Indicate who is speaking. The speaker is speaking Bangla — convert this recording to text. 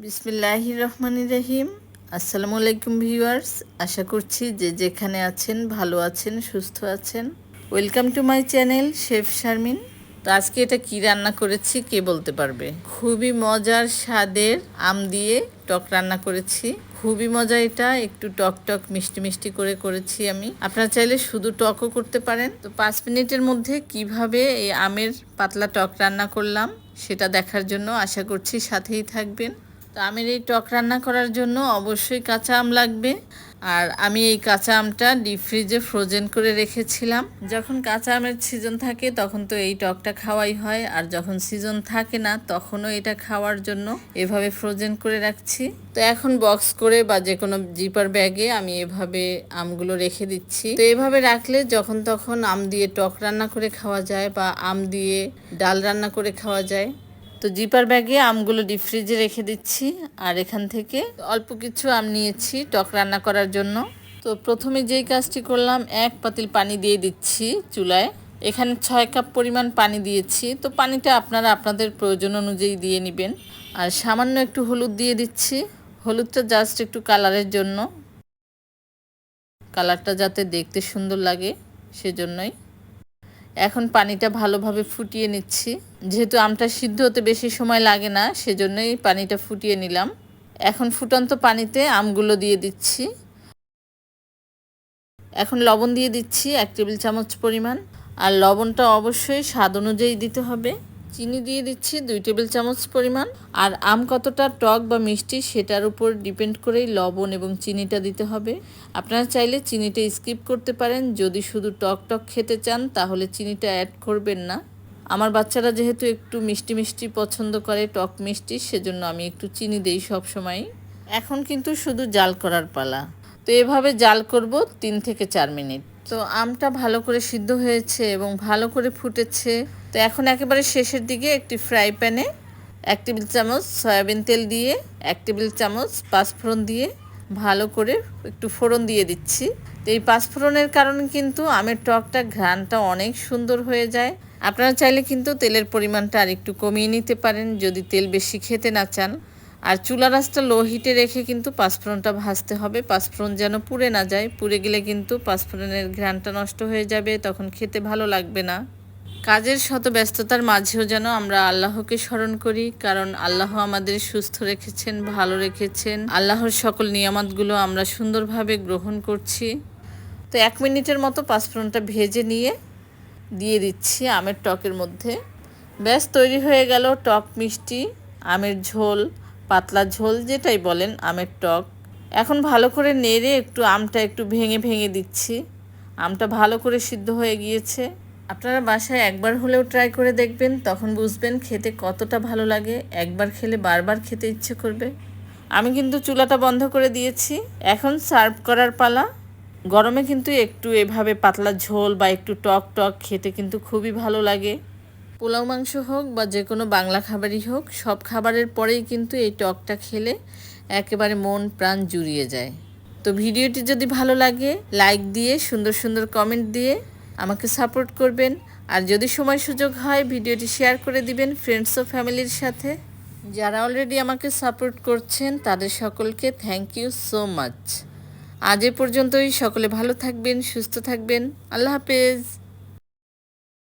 Speaker 1: বিসমিল্লাহির রহমানির রহিম। আসসালামু আলাইকুম ভিউয়ার্স, আশা করছি যে যেখানে আছেন ভালো আছেন, সুস্থ আছেন। Welcome to my channel chef Sharmin. তো আজকে এটা কি রান্না করেছি কে বলতে পারবে? খুবই মজার স্বাদের আম দিয়ে টক রান্না করেছি। খুবই মজা, এটা একটু টক টক মিষ্টি মিষ্টি করে করেছি আমি। আপনারা চাইলে শুধু টকও করতে পারেন। তো 5 মিনিটের মধ্যে কিভাবে এই আমের পাতলা টক রান্না করলাম সেটা দেখার জন্য আশা করছি সাথেই থাকবেন। তো আমের এই টক রান্না করার জন্য অবশ্যই কাঁচা আম লাগবে। আর আমি এই কাঁচা আমটা ডিপ ফ্রিজে ফ্রোজেন করে রেখেছিলাম। যখন কাঁচা আমের সিজন থাকে তখন তো এই টকটা খাওয়াই হয়, আর যখন সিজন থাকে না তখনও এটা খাওয়ার জন্য এভাবে ফ্রোজেন করে রাখছি। তো এখন বক্স করে বা যে কোনো জিপার ব্যাগে আমি এভাবে আমগুলো রেখে দিচ্ছি। তো এভাবে রাখলে যখন তখন আম দিয়ে টক রান্না করে খাওয়া যায় বা আম দিয়ে ডাল রান্না করে খাওয়া যায়। তো জিপার ব্যাগে আমগুলো ডিপ ফ্রিজে রেখে দিচ্ছি। আর এখান থেকে অল্প কিছু আম নিয়েছি টক রান্না করার জন্য। তো প্রথমে যেই কাজটি করলাম, 1 পাতিল পানি দিয়ে দিচ্ছি চুলায়। এখানে 6 কাপ পরিমাণ পানি দিয়েছি। তো পানিটা আপনারা আপনাদের প্রয়োজন অনুযায়ী দিয়ে নেবেন। আর সামান্য একটু হলুদ দিয়ে দিচ্ছি। হলুদটা জাস্ট একটু কালারের জন্য, কালারটা যাতে দেখতে সুন্দর লাগে সেজন্যই। এখন পানিটা ভালোভাবে ফুটিয়ে নিচ্ছি। যেহেতু আমটা সিদ্ধ হতে বেশি সময় লাগে না, সেজন্যই পানিটা ফুটিয়ে নিলাম। এখন ফুটন্ত পানিতে আমগুলো দিয়ে দিচ্ছি। এখন লবণ দিয়ে দিচ্ছি 1 টেবিল চামচ পরিমাণ। আর লবণটা অবশ্যই স্বাদ অনুযায়ী দিতে হবে। চিনি দিয়ে দিচ্ছি 2 টেবিল চামচ পরিমাণ। আর আম কতটা টক বা মিষ্টি সেটার উপর ডিপেন্ড করেই লবণ এবং চিনিটা দিতে হবে। আপনারা চাইলে চিনিটা স্কিপ করতে পারেন। যদি শুধু টক টক খেতে চান তাহলে চিনিটা অ্যাড করবেন না। আমার বাচ্চারা যেহেতু একটু মিষ্টি মিষ্টি পছন্দ করে, টক মিষ্টি, সেজন্য আমি একটু চিনি দেই সব সময়। এখন কিন্তু শুধু জাল করার পালা। তো এভাবে জাল করব 3 থেকে 4 মিনিট। তো আমটা ভালো করে সিদ্ধ হয়েছে এবং ভালো করে ফুটেছে। তো এখন একেবারে শেষের দিকে একটি ফ্রাই প্যানে 1 টেবিল চামচ সয়াবিন তেল দিয়ে 1 টেবিল চামচ পাঁচফোড়ন দিয়ে ভালো করে একটু ফোড়ন দিয়ে দিচ্ছি। তো এই পাঁচফোড়নের কারণে কিন্তু আমের টকটা ঘ্রাণটা অনেক সুন্দর হয়ে যায়। আপনারা চাইলে কিন্তু তেলের পরিমাণটা আর একটু কমিয়ে নিতে পারেন যদি তেল বেশি খেতে না চান। আর চুলা আঁচটা লো হিটে রেখে কিন্তু পাঁচফোড়নটা ভাজতে হবে। পাঁচফোড়ন যেন পুড়ে না যায়। পুড়ে গেলে কিন্তু পাঁচফোড়নের ঘ্রাণটা নষ্ট হয়ে যাবে, তখন খেতে ভালো লাগবে না। কাজের শত ব্যস্ততার মাঝেও যেন আমরা আল্লাহকে স্মরণ করি, কারণ আল্লাহ আমাদের সুস্থ রেখেছেন, ভালো রেখেছেন। আল্লাহর সকল নিয়ামতগুলো আমরা সুন্দরভাবে গ্রহণ করছি। তো 1 মিনিটের মতো পাঁচফোড়নটা ভেজে নিয়ে দিয়ে দিচ্ছি আমের টকের মধ্যে। ব্যাস তৈরি হয়ে গেল টক মিষ্টি আমের ঝোল, পাতলা ঝোল যেটাই বলেন, আমের টক। এখন ভালো করে নেড়ে একটু আমটা একটু ভেঙে ভেঙে দিচ্ছি। আমটা ভালো করে সিদ্ধ হয়ে গিয়েছে। আপনারা বাসায় একবার হলেও ট্রাই করে দেখবেন, তখন বুঝবেন খেতে কতটা ভালো লাগে। একবার খেলে বারবার খেতে ইচ্ছে করবে। আমি কিন্তু চুলাটা বন্ধ করে দিয়েছি। এখন সার্ভ করার পালা। গরমে কিন্তু একটু এভাবে পাতলা ঝোল বা একটু টক টক খেতে কিন্তু খুবই ভালো লাগে। পোলাও মাংস হোক বা যে কোনো বাংলা খাবারই হোক, সব খাবারের পরেই কিন্তু এই টকটা খেলে একেবারে মন প্রাণ জুড়িয়ে যায়। তো ভিডিওটি যদি ভালো লাগে লাইক দিয়ে সুন্দর সুন্দর কমেন্ট দিয়ে আমাকে সাপোর্ট করবেন। আর যদি সময় সুযোগ হয় ভিডিওটি শেয়ার করে দিবেন ফ্রেন্ডস ও ফ্যামিলির সাথে। যারা অলরেডি আমাকে সাপোর্ট করছেন তাদের সকলকে থ্যাংক ইউ সো মাচ। আজ এ পর্যন্তই। সকলে ভালো থাকবেন, সুস্থ থাকবেন। আল্লাহ হাফেজ।